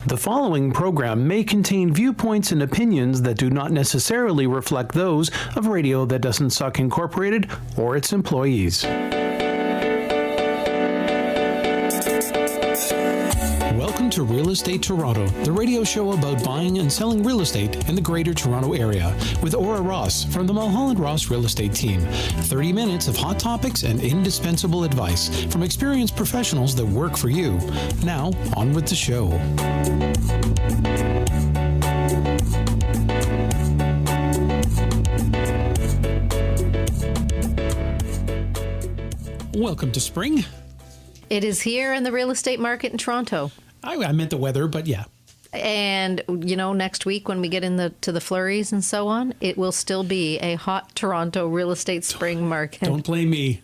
The following program may contain viewpoints and opinions that do not necessarily reflect those of Radio That Doesn't Suck Incorporated or its employees. Welcome to Real Estate Toronto, the radio show about buying and selling real estate in the Greater Toronto Area, with Ora Ross from the Mulholland Ross Real Estate Team. 30 minutes of hot topics and indispensable advice from experienced professionals that work for you. Now, on with the show. Welcome to spring. It is here in the real estate market in Toronto. I meant the weather, but yeah. And, you know, next week when we get to the flurries and so on, it will still be a hot Toronto real estate spring market. Don't blame me.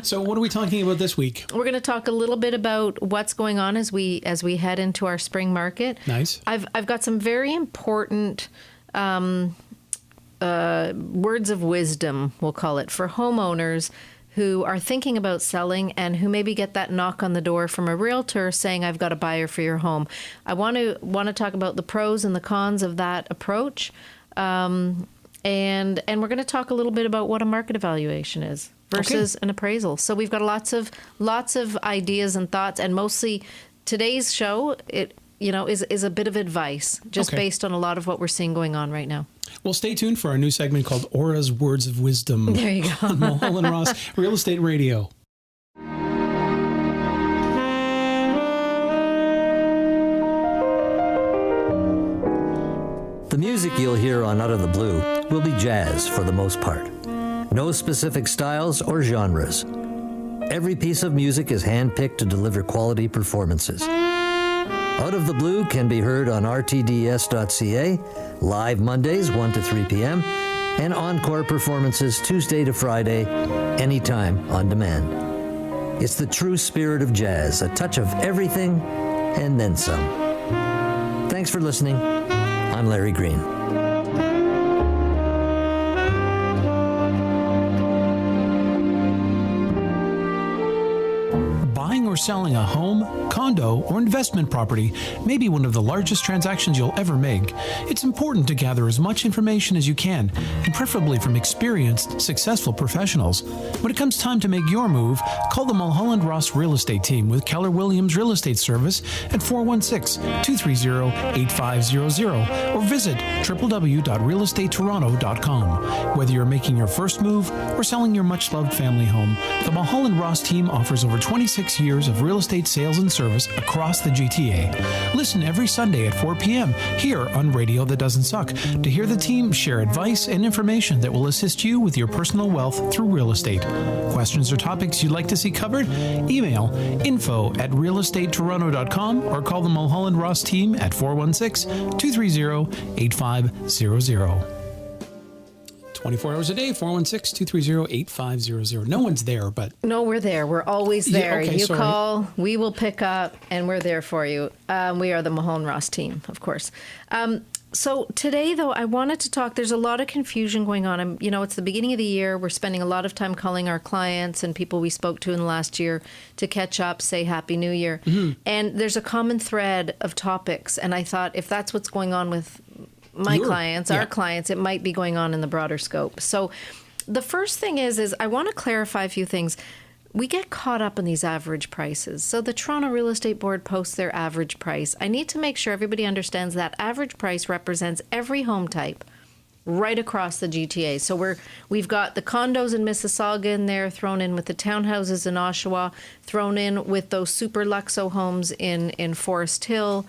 So what are we talking about this week? We're going to talk a little bit about what's going on as we head into our spring market. Nice. I've got some very important words of wisdom, we'll call it, for homeowners who are thinking about selling and who maybe get that knock on the door from a realtor saying, I've got a buyer for your home. I want to talk about the pros and the cons of that approach. And we're going to talk a little bit about what a market evaluation is versus an appraisal. So we've got lots of ideas and thoughts, and mostly today's show, is a bit of advice just based on a lot of what we're seeing going on right now. Well, stay tuned for our new segment called Aura's Words of Wisdom. There you go. On Mulholland Ross Real Estate Radio. The music you'll hear on Out of the Blue will be jazz for the most part. No specific styles or genres. Every piece of music is handpicked to deliver quality performances. Out of the Blue can be heard on rtds.ca, live Mondays 1 to 3 p.m., and encore performances Tuesday to Friday, anytime on demand. It's the true spirit of jazz, a touch of everything and then some. Thanks for listening. I'm Larry Green. Buying or selling a home, condo, or investment property may be one of the largest transactions you'll ever make. It's important to gather as much information as you can, and preferably from experienced, successful professionals. When it comes time to make your move, call the Mulholland Ross Real Estate Team with Keller Williams Real Estate Service at 416-230-8500 or visit www.realestatetoronto.com. Whether you're making your first move or selling your much-loved family home, the Mulholland Ross Team offers over 26 years of real estate sales and service across the GTA. Listen every Sunday at 4 p.m. here on Radio That Doesn't Suck to hear the team share advice and information that will assist you with your personal wealth through real estate. Questions or topics you'd like to see covered? Email info@realestatetoronto.com or call the Mulholland Ross Team at 416-230-8500. 24 hours a day, 416-230-8500. No one's there, but... No, we're there. We're always there. Yeah, okay, you sorry. call, we will pick up, and we're there for you. We are the Mulholland Ross Team, of course. So today, though, I wanted to talk, there's a lot of confusion going on. It's the beginning of the year. We're spending a lot of time calling our clients and people we spoke to in the last year to catch up, say Happy New Year. Mm-hmm. And there's a common thread of topics, and I thought if that's what's going on with our clients, it might be going on in the broader scope. So the first thing is I want to clarify a few things. We get caught up in these average prices. So the Toronto Real Estate Board posts their average price. I need to make sure everybody understands that average price represents every home type right across the GTA. So we've got the condos in Mississauga in there, thrown in with the townhouses in Oshawa, thrown in with those super luxo homes in Forest Hill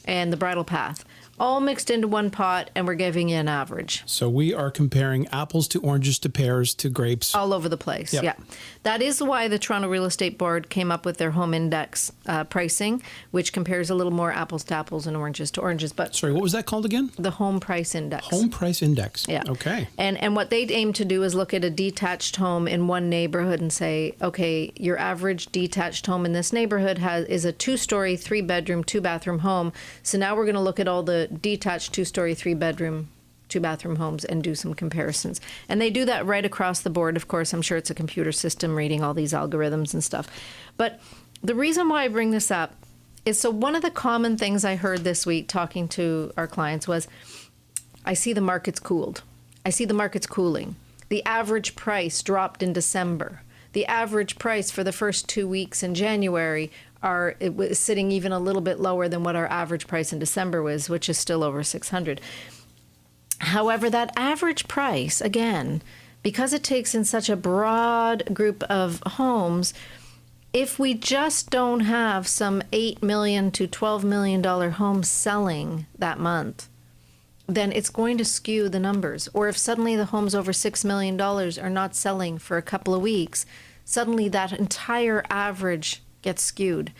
and the Bridle Path. All mixed into one pot, and we're giving you an average. So we are comparing apples to oranges to pears to grapes. All over the place, Yep. Yeah. That is why the Toronto Real Estate Board came up with their home index pricing, which compares a little more apples to apples and oranges to oranges. But Sorry, what was that called again? the home price index. Home price index. Yeah. Okay. And what they aim to do is look at a detached home in one neighborhood and say, okay, your average detached home in this neighborhood is a 2-story, 3-bedroom, 2-bathroom home. So now we're going to look at all the detached 2-story, 3-bedroom, 2-bathroom homes and do some comparisons. And they do that right across the board. Of course, I'm sure it's a computer system reading all these algorithms and stuff. But the reason why I bring this up so one of the common things I heard this week talking to our clients was, I see the market's cooled. I see the market's cooling. The average price dropped in December. The average price for the first 2 weeks in January it was sitting even a little bit lower than what our average price in December was, which is still over 600. However, that average price, again, because it takes in such a broad group of homes, if we just don't have some $8 million to $12 million homes selling that month, then it's going to skew the numbers. Or if suddenly the homes over $6 million are not selling for a couple of weeks, suddenly that entire average gets skewed.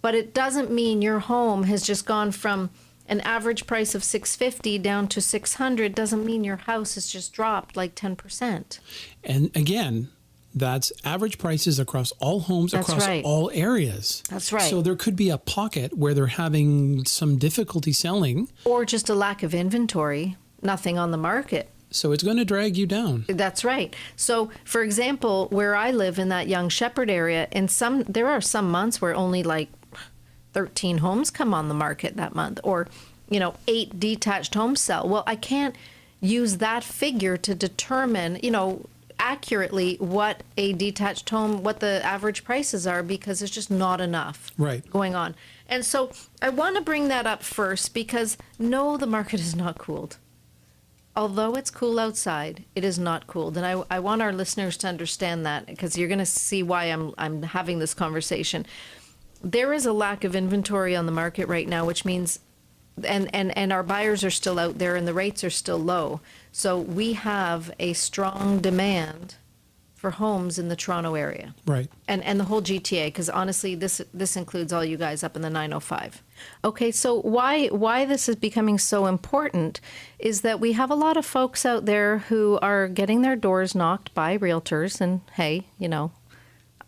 But it doesn't mean your home has just gone from an average price of $650 down to $600. Doesn't mean your house has just dropped like 10%. And again, that's average prices across all homes, That's across right. all areas. That's right. So there could be a pocket where they're having some difficulty selling. Or just a lack of inventory, nothing on the market. So it's going to drag you down. That's right. So, for example, where I live in that Young Shepherd area, there are some months where only like 13 homes come on the market that month, or 8 detached homes sell. Well, I can't use that figure to determine, accurately what a detached home, what the average prices are, because there's just not enough going on. And so I want to bring that up first because no, the market is not cooled. Although it's cool outside, it is not cooled. And I want our listeners to understand that, because you're going to see why I'm having this conversation. There is a lack of inventory on the market right now, which means, and our buyers are still out there and the rates are still low. So we have a strong demand for homes in the Toronto area. Right. And the whole GTA, because honestly, this includes all you guys up in the 905. Okay, so why this is becoming so important is that we have a lot of folks out there who are getting their doors knocked by realtors, and hey,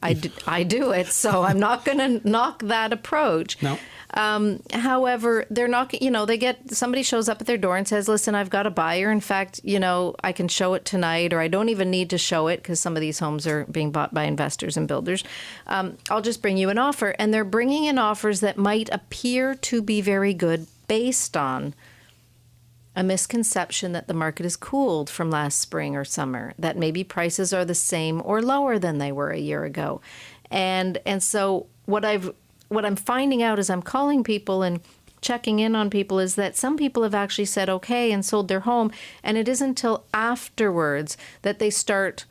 I do it, so I'm not going to knock that approach. No. However, they're not, somebody shows up at their door and says, listen, I've got a buyer. In fact, I can show it tonight, or I don't even need to show it because some of these homes are being bought by investors and builders. I'll just bring you an offer. And they're bringing in offers that might appear to be very good based on a misconception that the market is cooled from last spring or summer, that maybe prices are the same or lower than they were a year ago. And so what I'm finding out as I'm calling people and checking in on people is that some people have actually said okay and sold their home, and it isn't until afterwards that they start,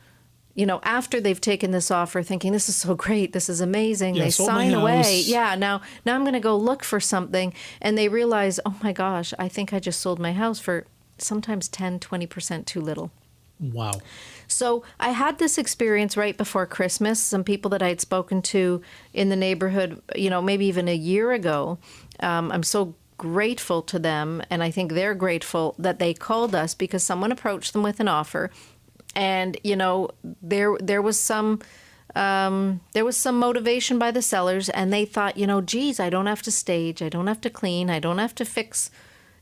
after they've taken this offer, thinking this is so great, this is amazing. Yeah, they sold sign my away. house. Yeah, now I'm going to go look for something, and they realize, oh my gosh, I think I just sold my house for sometimes 10, 20% too little. Wow. So I had this experience right before Christmas. Some people that I had spoken to in the neighborhood, maybe even a year ago. I'm so grateful to them, and I think they're grateful that they called us because someone approached them with an offer, and there was some motivation by the sellers, and they thought, geez, I don't have to stage, I don't have to clean, I don't have to fix,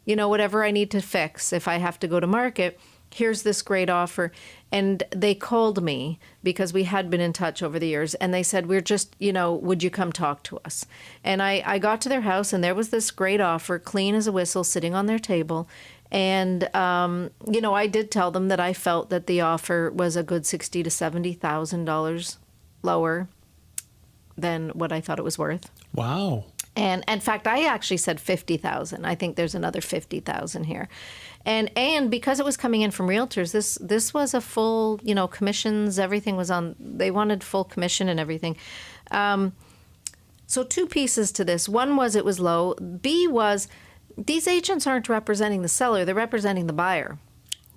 whatever I need to fix if I have to go to market. Here's this great offer. And they called me because we had been in touch over the years. And they said, we're just, would you come talk to us? And I got to their house, and there was this great offer, clean as a whistle, sitting on their table. And, I did tell them that I felt that the offer was a good $60,000 to $70,000 lower than what I thought it was worth. Wow. And in fact, I actually said 50,000. I think there's another 50,000 here. And because it was coming in from realtors, this was a full, commissions, everything was on, they wanted full commission and everything. So 2 pieces to this. One was it was low. B was these agents aren't representing the seller, they're representing the buyer.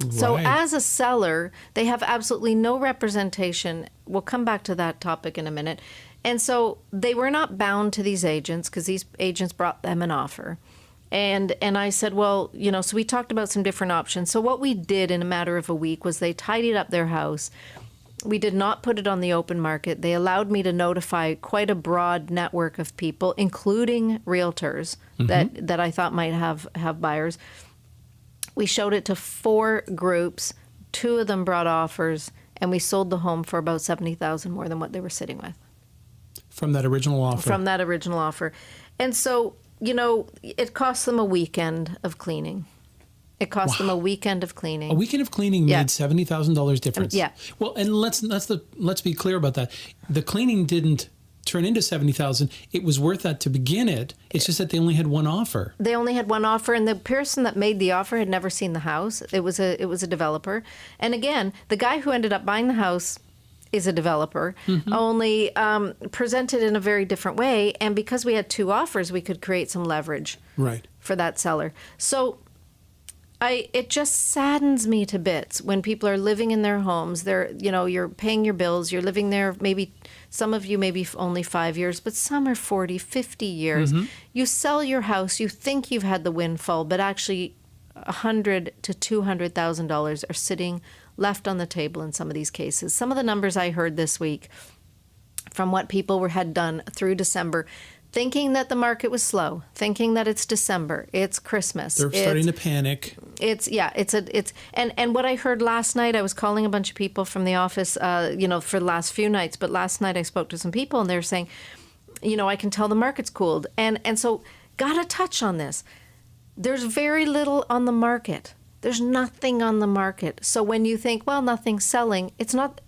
Right. So as a seller, they have absolutely no representation. We'll come back to that topic in a minute. And so they were not bound to these agents because these agents brought them an offer. And I said, well, so we talked about some different options. So what we did in a matter of a week was they tidied up their house. We did not put it on the open market. They allowed me to notify quite a broad network of people, including realtors that I thought might have buyers. We showed it to 4 groups. 2 of them brought offers, and we sold the home for about $70,000 more than what they were sitting with. From that original offer. From that original offer. And so, it cost them a weekend of cleaning. It cost them a weekend of cleaning. A weekend of cleaning made $70,000 difference. Yeah. Well, and let's be clear about that. The cleaning didn't turn into $70,000. It was worth that to begin it. It's just that they only had one offer. They only had one offer, and the person that made the offer had never seen the house. It was a developer. And again, the guy who ended up buying the house is a developer, only presented in a very different way. And because we had two offers, we could create some leverage for that seller. So it just saddens me to bits when people are living in their homes. You're paying your bills. You're living there, maybe some of you maybe only 5 years, but some are 40, 50 years. You sell your house. You think you've had the windfall, but actually $100,000 to $200,000 are sitting left on the table in some of these cases. Some of the numbers I heard this week from what people had done through December, thinking that the market was slow, thinking that it's December, it's Christmas. They're starting to panic. And what I heard last night, I was calling a bunch of people from the office, for the last few nights, but last night I spoke to some people and they're saying, I can tell the market's cooled. And so gotta touch on this. There's very little on the market. There's nothing on the market. So when you think, well, nothing's selling, it's not,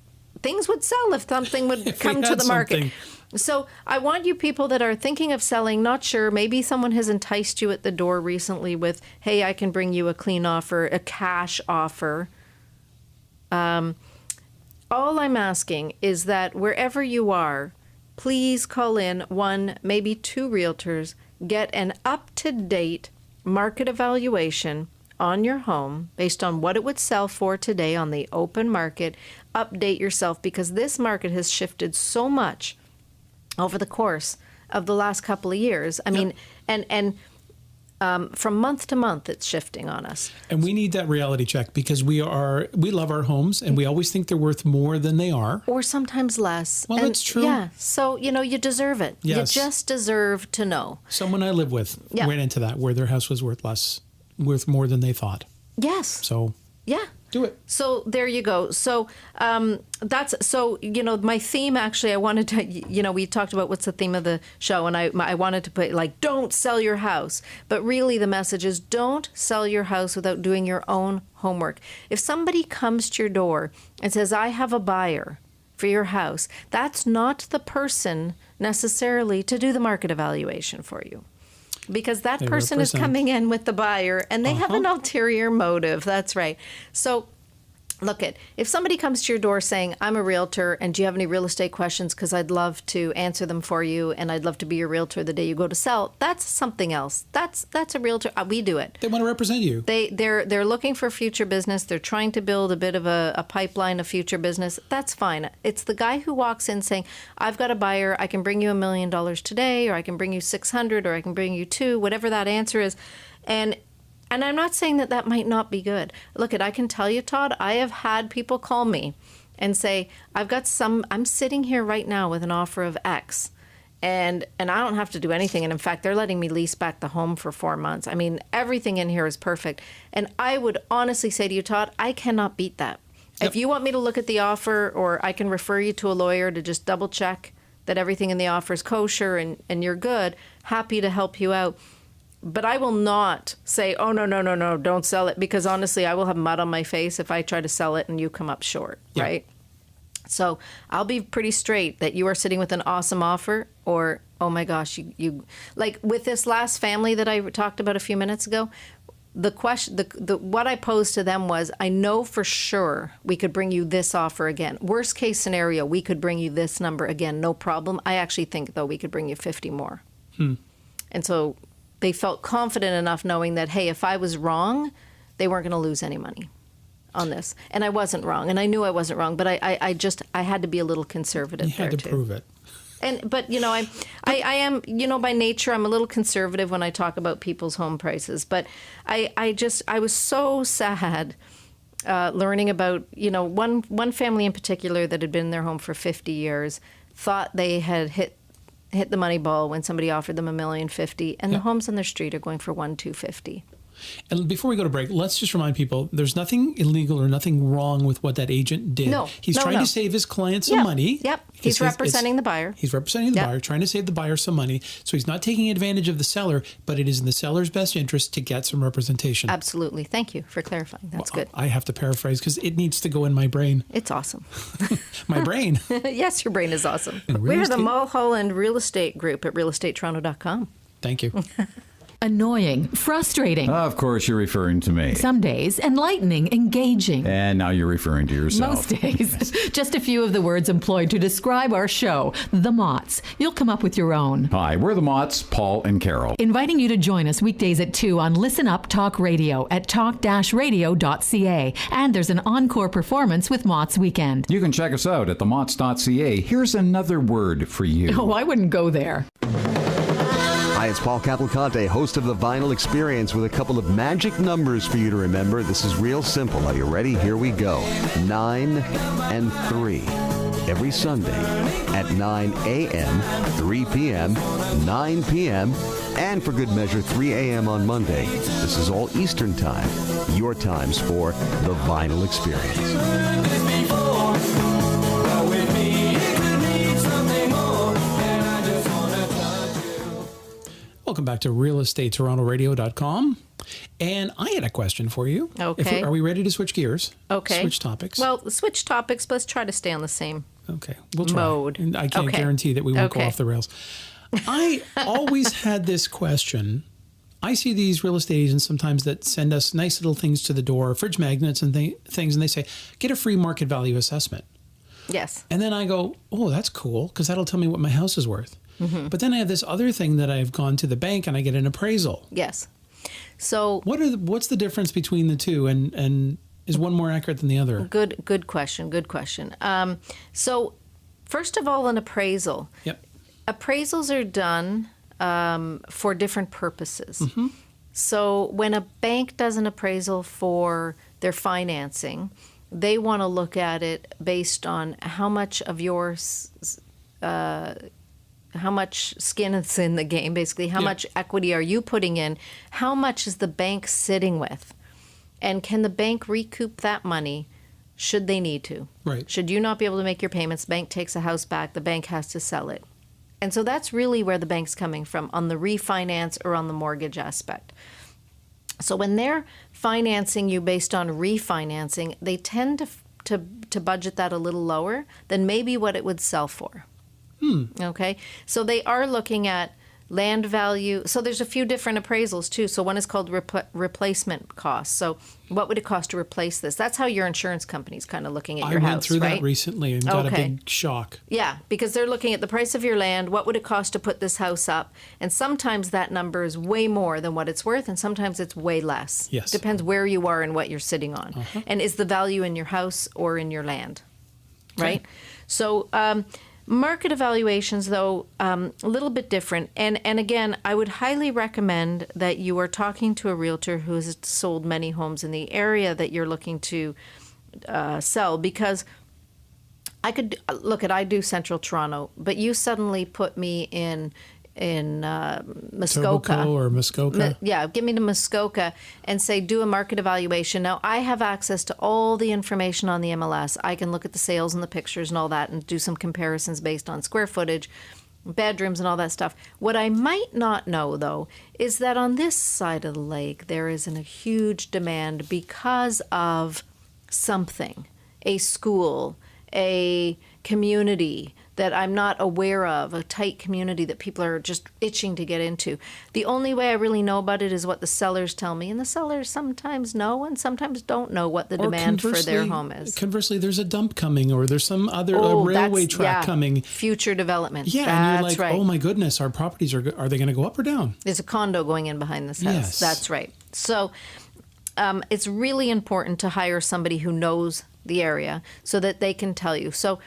things would sell if something would come to the market. So I want you people that are thinking of selling, not sure, maybe someone has enticed you at the door recently with, hey, I can bring you a clean offer, a cash offer. All I'm asking is that wherever you are, please call in one, maybe two realtors, get an up-to-date market evaluation on your home based on what it would sell for today on the open market. Update yourself, because this market has shifted so much over the course of the last couple of years. I mean, and from month to month, it's shifting on us. And we need that reality check, because we love our homes and we always think they're worth more than they are. Or sometimes less. Well, that's true. Yeah. So, you deserve it. Yes. You just deserve to know. Someone I live with went into that, where their house was worth more than they thought. Yes. So yeah. Do it. So there you go. So my theme, actually, I wanted to, we talked about what's the theme of the show, and I wanted to put, don't sell your house. But really the message is, don't sell your house without doing your own homework. If somebody comes to your door and says, I have a buyer for your house, that's not the person necessarily to do the market evaluation for you. Because that person is coming in with the buyer and they have an ulterior motive. That's right. So look, if somebody comes to your door saying, I'm a realtor and do you have any real estate questions, because I'd love to answer them for you and I'd love to be your realtor the day you go to sell, that's something else. That's a realtor. We do it. They want to represent you. They're looking for future business. They're trying to build a bit of a pipeline of future business. That's fine. It's the guy who walks in saying, I've got a buyer. I can bring you $1 million today, or I can bring you 600, or I can bring you 2, whatever that answer is. And I'm not saying that might not be good. Look, I can tell you, Todd, I have had people call me and say, I'm sitting here right now with an offer of X, and I don't have to do anything. And in fact, they're letting me lease back the home for 4 months. I mean, everything in here is perfect. And I would honestly say to you, Todd, I cannot beat that. Yep. If you want me to look at the offer, or I can refer you to a lawyer to just double check that everything in the offer is kosher and you're good, happy to help you out. But I will not say, oh, no, don't sell it, because honestly, I will have mud on my face if I try to sell it and you come up short, right? So I'll be pretty straight that you are sitting with an awesome offer, or, oh my gosh, you like with this last family that I talked about a few minutes ago, the question, what I posed to them was, I know for sure we could bring you this offer again. Worst case scenario, we could bring you this number again, no problem. I actually think, though, we could bring you 50 more. And so they felt confident enough knowing that, hey, if I was wrong, they weren't going to lose any money on this. And I wasn't wrong. And I knew I wasn't wrong. But I had to be a little conservative there, too. You had to prove it. But I am, by nature, I'm a little conservative when I talk about people's home prices. But I was so sad learning about, one family in particular that had been in their home for 50 years, thought they had hit the money ball when somebody offered them $1.05 million, and the homes on their street are going for $1,250. And before we go to break, let's just remind people there's nothing illegal or nothing wrong with what that agent did. No, He's no, trying no. to save his client some money. Yep. He's representing the buyer. He's representing the Yep. buyer, trying to save the buyer some money. So he's not taking advantage of the seller, but it is in the seller's best interest to get some representation. Absolutely. Thank you for clarifying. That's good. I have to paraphrase because it needs to go in my brain. It's awesome. My brain. Yes, your brain is awesome. And real We're the estate- Mulholland Real Estate Group at realestatettoronto.com. Thank you. Annoying, frustrating, Of course, you're referring to me. some days enlightening, engaging. And now you're referring to yourself. Most days. Just a few of the words employed to describe our show, The Motts. You'll come up with your own. Hi, we're the Motts, Paul and Carol. Inviting you to join us weekdays at 2 on Listen Up Talk Radio at talk-radio.ca. And there's an encore performance with Motts Weekend. You can check us out at themotts.ca. Here's another word for you. Oh, I wouldn't go there. Hi, it's Paul Cavalcante, host of The Vinyl Experience, with a couple of magic numbers for you to remember. This is real simple. Are you ready? Here we go. 9 and 3. Every Sunday at 9 a.m., 3 p.m., 9 p.m., and for good measure, 3 a.m. on Monday. This is all Eastern Time. Your times for The Vinyl Experience. Welcome back to realestatettorontoradio.com. And I had a question for you. Okay. Are we ready to switch gears? Okay. Switch topics? Well, switch topics, but let's try to stay on the same. Okay. We'll try. Mode. And I can't Okay. guarantee that we won't go Okay. off the rails. I always had this question. I see these real estate agents sometimes that send us nice little things to the door, fridge magnets and things, and they say, get a free market value assessment. Yes. And then I go, oh, that's cool, because that'll tell me what my house is worth. Mm-hmm. But then I have this other thing that I've gone to the bank and I get an appraisal. Yes. So What's the difference between the two, and is one more accurate than the other? good question. Good question. So first of all, an appraisal. Yep. Appraisals are done for different purposes. Mm-hmm. So when a bank does an appraisal for their financing, they want to look at it based on how much of your how much skin is in the game, basically. How Yeah. much equity are you putting in? How much is the bank sitting with? And can the bank recoup that money should they need to? Right. Should you not be able to make your payments, the bank takes a house back, the bank has to sell it. And so that's really where the bank's coming from, on the refinance or on the mortgage aspect. So when they're financing you based on refinancing, they tend to budget that a little lower than maybe what it would sell for. Okay, so they are looking at land value. So there's a few different appraisals too. So one is called replacement cost. So what would it cost to replace this? That's how your insurance company's kind of looking at your I house, went through right? that recently and got a Okay. big shock. Yeah, because they're looking at the price of your land, what would it cost to put this house up? And sometimes that number is way more than what it's worth, and sometimes it's way less. Yes. Depends where you are and what you're sitting on. And is the value in your house or in your land, right? So market evaluations, though, a little bit different. And again, I would highly recommend that you are talking to a realtor who has sold many homes in the area that you're looking to sell, because I could I do Central Toronto, but you suddenly put me in Muskoka. Etobicoke or Muskoka. Yeah, get me to Muskoka and say, do a market evaluation. Now, I have access to all the information on the MLS. I can look at the sales and the pictures and all that and do some comparisons based on square footage, bedrooms and all that stuff. What I might not know, though, is that on this side of the lake, there is a huge demand because of something, a school, a community that I'm not aware of, a tight community that people are just itching to get into. The only way I really know about it is what the sellers tell me, and the sellers sometimes know and sometimes don't know what the Or demand for their conversely- home is. Conversely, there's a dump coming, or there's some other Oh, railway that's- track yeah, coming. Future development. Yeah, That's and you're like, right. oh my goodness, our properties are they going to go up or down? There's a condo going in behind this house. Yes. That's right. So it's really important to hire somebody who knows the area so that they can tell you. So,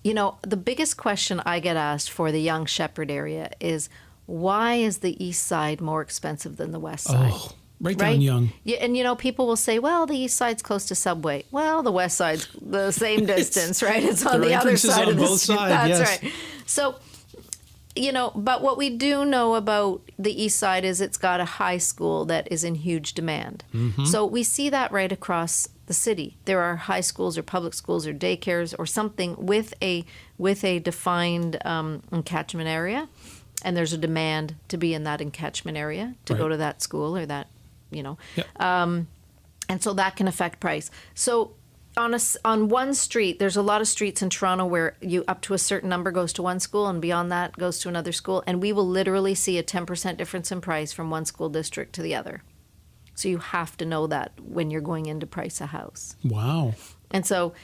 you know, the biggest question I get asked for the Young Shepherd area is, why is the east side more expensive than the west side? Oh, right down Young. Yeah, and you know, people will say, well, the east side's close to Subway. Well, the west side's the same distance, right? It's on There are the other entrances side on of the both street. sides, That's yes. right. So but what we do know about the East Side is it's got a high school that is in huge demand. So we see that right across the city. There are high schools or public schools or daycares or something with a defined catchment area, and there's a demand to be in that catchment area to go to that school or that, Yep. and so that can affect price. So on one street, there's a lot of streets in Toronto where you up to a certain number goes to one school and beyond that goes to another school, and we will literally see a 10% difference in price from one school district to the other. So you have to know that when you're going in to price a house. Wow. And so,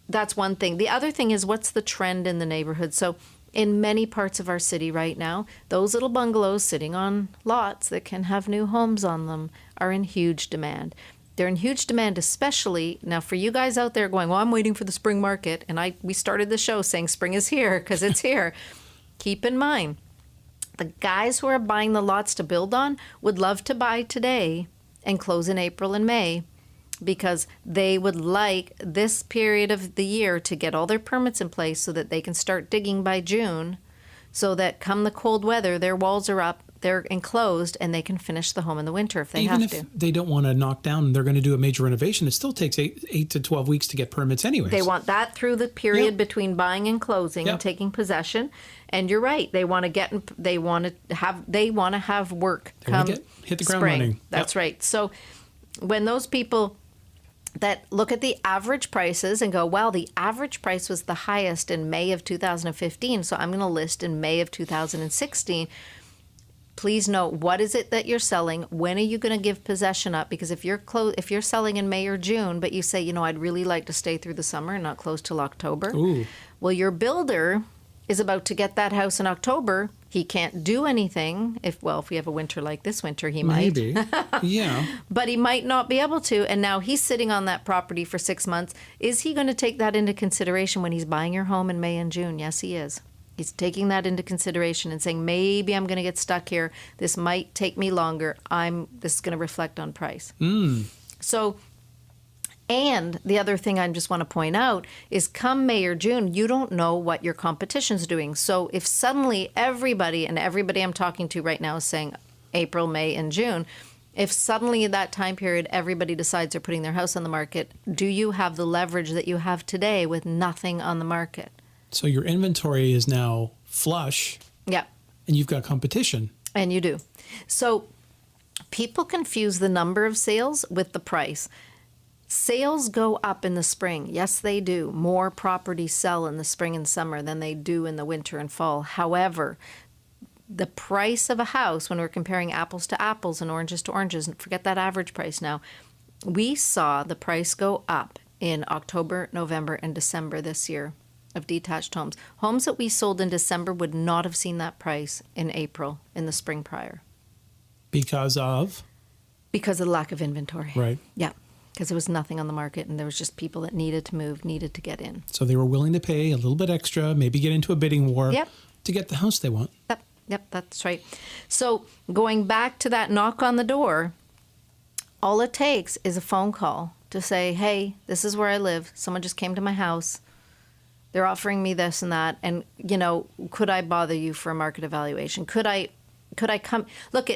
that's one thing. The other thing is, what's the trend in the neighborhood? So in many parts of our city right now, those little bungalows sitting on lots that can have new homes on them are in huge demand. They're in huge demand, especially now for you guys out there going, well, I'm waiting for the spring market. And we started the show saying spring is here because it's here. Keep in mind, the guys who are buying the lots to build on would love to buy today and close in April and May because they would like this period of the year to get all their permits in place so that they can start digging by June, so that come the cold weather, their walls are up, they're enclosed, and they can finish the home in the winter if they Even have if to. they don't want to knock down, they're going to do a major renovation. It still takes 8 to 12 weeks to get permits anyways. They want that through the period Yep. between buying and closing Yep. and taking possession. And you're right. They want to have work They wanna come hit the ground spring. running. That's Yep. right. So when those people that look at the average prices and go, well, the average price was the highest in May of 2015, so I'm going to list in May of 2016. Please note, what is it that you're selling? When are you going to give possession up? Because if you're selling in May or June, but you say, I'd really like to stay through the summer and not close till October. Ooh. Well, your builder is about to get that house in October. He can't do anything if we have a winter like this winter, he might. Maybe. Yeah. But he might not be able to. And now he's sitting on that property for 6 months. Is he going to take that into consideration when he's buying your home in May and June? Yes, he is. He's taking that into consideration and saying, maybe I'm going to get stuck here. This might take me longer. This is going to reflect on price. So, and the other thing I just want to point out is come May or June, you don't know what your competition's doing. So if suddenly everybody I'm talking to right now is saying April, May, and June, if suddenly in that time period everybody decides they're putting their house on the market, do you have the leverage that you have today with nothing on the market? So your inventory is now flush. Yeah. And you've got competition. And you do. So people confuse the number of sales with the price. Sales go up in the spring. Yes, they do. More properties sell in the spring and summer than they do in the winter and fall. However, the price of a house, when we're comparing apples to apples and oranges to oranges, and forget that average price now, we saw the price go up in October, November, and December this year of detached homes. Homes that we sold in December would not have seen that price in April, in the spring prior. Because of? Because of the lack of inventory. Right. Yeah. Because there was nothing on the market and there was just people that needed to move, needed to get in. So they were willing to pay a little bit extra, maybe get into a bidding war Yep. to get the house they want. Yep, that's right. So going back to that knock on the door, all it takes is a phone call to say, hey, this is where I live. Someone just came to my house. They're offering me this and that. And, could I bother you for a market evaluation? Could I come? Look,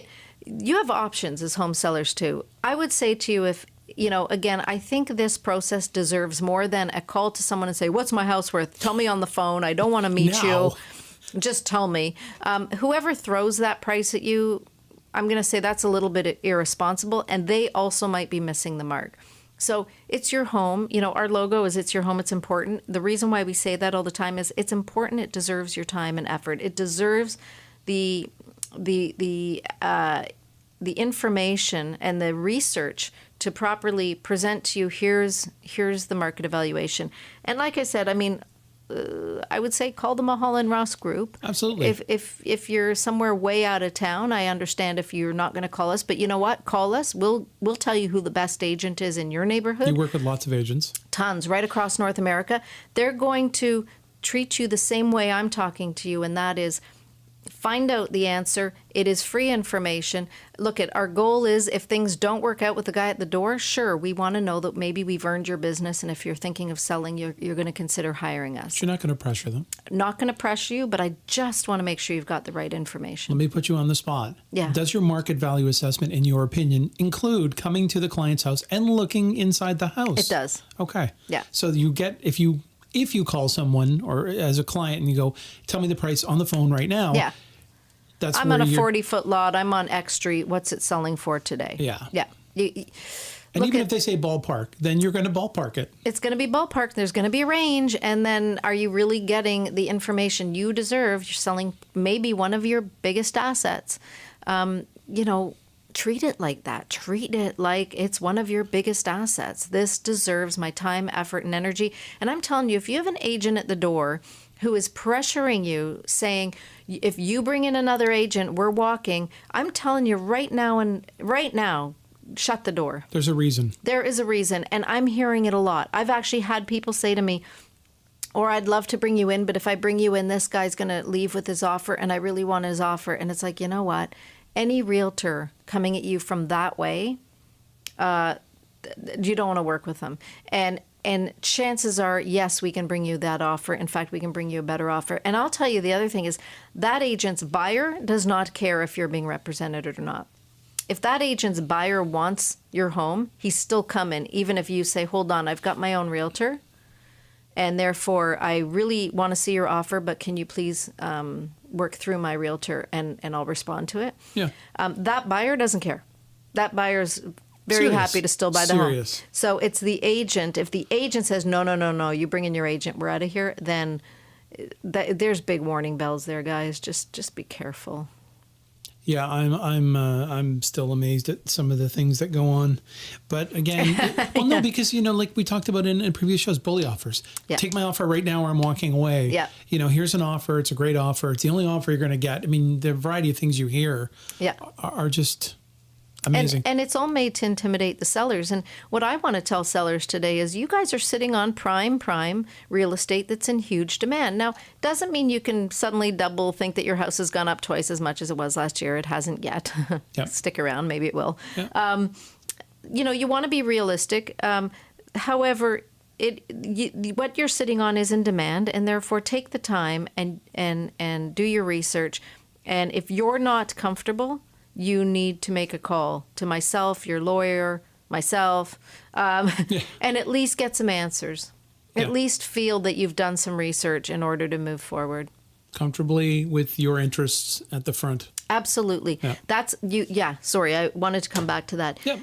you have options as home sellers too. I would say to you, if, again, I think this process deserves more than a call to someone and say, what's my house worth? Tell me on the phone. I don't want to meet No. you. Just tell me. Whoever throws that price at you, I'm going to say that's a little bit irresponsible, and they also might be missing the mark. So it's your home. Our logo is it's your home. It's important. The reason why we say that all the time is it's important. It deserves your time and effort. It deserves the information and the research to properly present to you. Here's the market evaluation. And like I said, I would say call the Mulholland Ross Group. Absolutely. If you're somewhere way out of town, I understand if you're not going to call us. But you know what? Call us. We'll tell you who the best agent is in your neighborhood. You work with lots of agents. Tons, right across North America. They're going to treat you the same way I'm talking to you, and that is Find out the answer. It is free information. Look, our goal is if things don't work out with the guy at the door, sure, we want to know that maybe we've earned your business, and if you're thinking of selling, you're going to consider hiring us. You're not going to pressure them. Not going to pressure you, but I just want to make sure you've got the right information. Let me put you on the spot. Yeah. Does your market value assessment, in your opinion, include coming to the client's house and looking inside the house? It does. Okay. Yeah. So you get, if you call someone or as a client and you go, tell me the price on the phone right now. Yeah. That's I'm on a 40-foot lot. I'm on X Street. What's it selling for today? Yeah. Yeah. And even if they say ballpark, then you're going to ballpark it. It's going to be ballpark. There's going to be a range. And then are you really getting the information you deserve? You're selling maybe one of your biggest assets. Treat it like that. Treat it like it's one of your biggest assets. This deserves my time, effort, and energy. And I'm telling you, if you have an agent at the door who is pressuring you, saying, if you bring in another agent, we're walking, I'm telling you right now, shut the door. There's a reason. There is a reason, and I'm hearing it a lot. I've actually had people say to me, or I'd love to bring you in, but if I bring you in, this guy's going to leave with his offer, and I really want his offer. And it's like, you know what? Any realtor coming at you from that way, you don't want to work with them. And chances are, yes, we can bring you that offer. In fact, we can bring you a better offer. And I'll tell you, the other thing is that agent's buyer does not care if you're being represented or not. If that agent's buyer wants your home, he's still coming, even if you say, hold on, I've got my own realtor, and therefore I really want to see your offer, but can you please work through my realtor and I'll respond to it? Yeah. That buyer doesn't care. That buyer's very Serious. happy to still buy the Serious. home. So it's the agent. If the agent says, no, you bring in your agent, we're out of here, then there's big warning bells there, guys. Just be careful. Yeah, I'm still amazed at some of the things that go on, but again, no, because like we talked about in previous shows, bully offers. Yeah. Take my offer right now, or I'm walking away. Yeah. Here's an offer. It's a great offer. It's the only offer you're going to get. I mean, the variety of things you hear, are just amazing. And it's all made to intimidate the sellers. And what I want to tell sellers today is you guys are sitting on prime real estate that's in huge demand. Now, doesn't mean you can suddenly double think that your house has gone up twice as much as it was last year. It hasn't yet. Yep. Stick around. Maybe it will. Yep. You want to be realistic. However, what you're sitting on is in demand, and therefore take the time and do your research. And if you're not comfortable, you need to make a call to myself, your lawyer, myself, and at least get some answers. At least feel that you've done some research in order to move forward. Comfortably with your interests at the front. Absolutely. Yeah. That's you. Yeah. Sorry, I wanted to come back to that. Yep.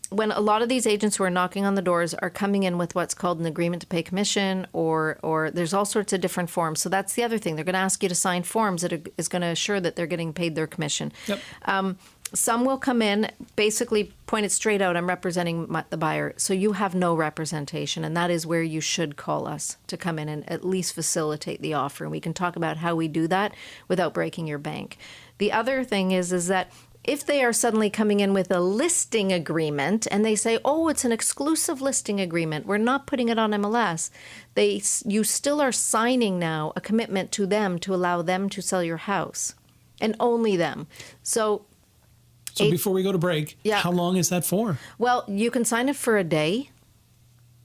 When a lot of these agents who are knocking on the doors are coming in with what's called an agreement to pay commission, or there's all sorts of different forms. So that's the other thing. They're going to ask you to sign forms that is going to assure that they're getting paid their commission. Yep. Some will come in, basically point it straight out, I'm representing the buyer. So you have no representation, and that is where you should call us to come in and at least facilitate the offer. And we can talk about how we do that without breaking your bank. The other thing is that if they are suddenly coming in with a listing agreement and they say, oh, it's an exclusive listing agreement, we're not putting it on MLS, you still are signing now a commitment to them to allow them to sell your house, and only them. So before we go to break, how long is that for? Well, you can sign it for a day,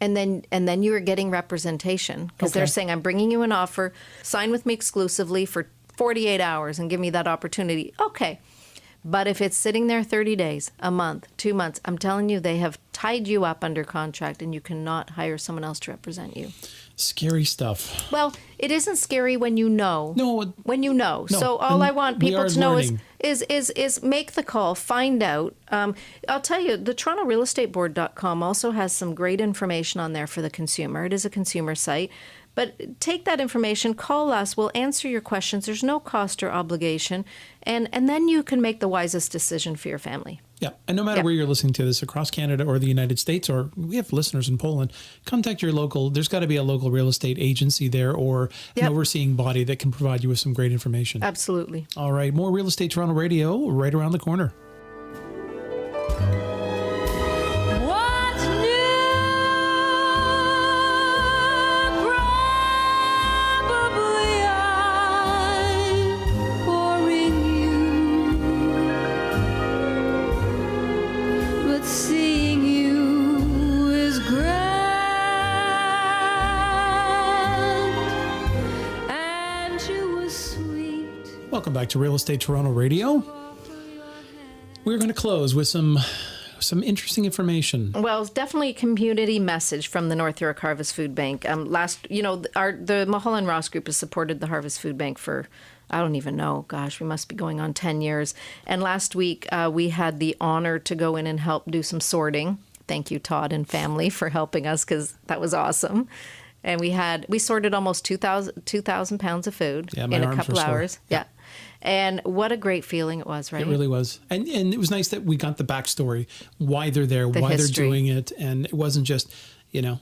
and then you're getting representation, because they're saying, I'm bringing you an offer, sign with me exclusively for 48 hours and give me that opportunity. Okay. But if it's sitting there 30 days, a month, 2 months, I'm telling you, they have tied you up under contract, and you cannot hire someone else to represent you. Scary stuff. Well, it isn't scary when you know. No. When you know. No, so all I want people to know learning. is make the call, find out. I'll tell you, the TorontoRealEstateBoard.com also has some great information on there for the consumer. It is a consumer site. But take that information, call us, we'll answer your questions. There's no cost or obligation. And then you can make the wisest decision for your family. Yeah. And no matter where you're listening to this, across Canada or the United States, or we have listeners in Poland, contact your local, there's got to be a local real estate agency there, or an overseeing body that can provide you with some great information. Absolutely. All right. More Real Estate Toronto Radio right around the corner. Welcome back to Real Estate Toronto Radio. We're going to close with some interesting information. Well, it's definitely a community message from the North York Harvest Food Bank. The Mulholland Ross Group has supported the Harvest Food Bank for, I don't even know, gosh, we must be going on 10 years. And last week, we had the honor to go in and help do some sorting. Thank you, Todd and family, for helping us, because that was awesome. And we sorted almost 2,000 pounds of food in a couple hours. Yeah. And what a great feeling it was, right? It really was. And it was nice that we got the backstory, why they're there, why they're doing it. And it wasn't just, you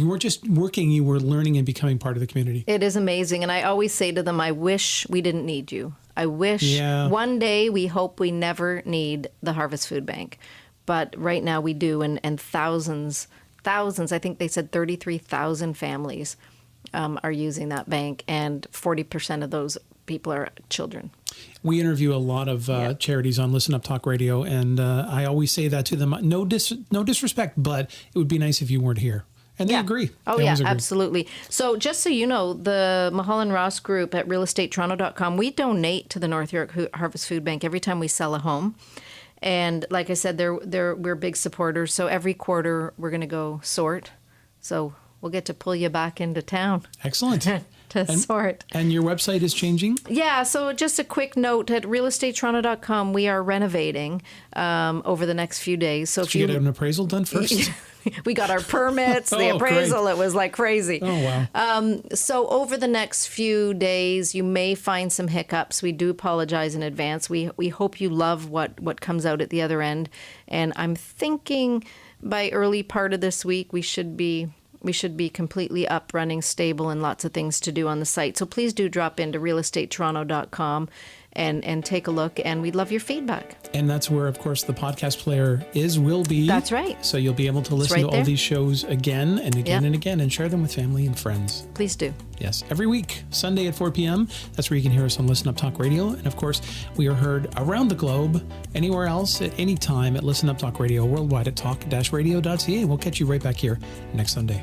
weren't just working, you were learning and becoming part of the community. It is amazing. And I always say to them, I wish we didn't need you. I wish one day we hope we never need the Harvest Food Bank. But right now we do. And thousands, I think they said 33,000 families are using that bank. And 40% of those people are children. We interview a lot of charities on Listen Up Talk Radio, and I always say that to them. No disrespect, but it would be nice if you weren't here. And they agree. Oh, they agree. Absolutely. So just so you know, the Mulholland Ross Group at realestatetoronto.com, we donate to the North York Harvest Food Bank every time we sell a home. And like I said, we're big supporters. So every quarter we're going to go sort. So we'll get to pull you back into town. Excellent. Sort. And your website is changing? Yeah, so just a quick note, at realestatetoronto.com, we are renovating over the next few days. So Did you get an appraisal done first? We got our permits, the appraisal, great. It was like crazy. Oh, wow. So over the next few days, you may find some hiccups. We do apologize in advance. We hope you love what comes out at the other end. And I'm thinking by early part of this week, we should be completely up, running, stable, and lots of things to do on the site. So please do drop into realestatetoronto.com and take a look, and we'd love your feedback. And that's where, of course, the podcast player will be. That's right. So you'll be able to listen to all these shows again and again and again, and share them with family and friends. Please do. Yes, every week, Sunday at 4 p.m. That's where you can hear us on Listen Up Talk Radio. And of course, we are heard around the globe, anywhere else, at any time at Listen Up Talk Radio, worldwide at talk-radio.ca. We'll catch you right back here next Sunday.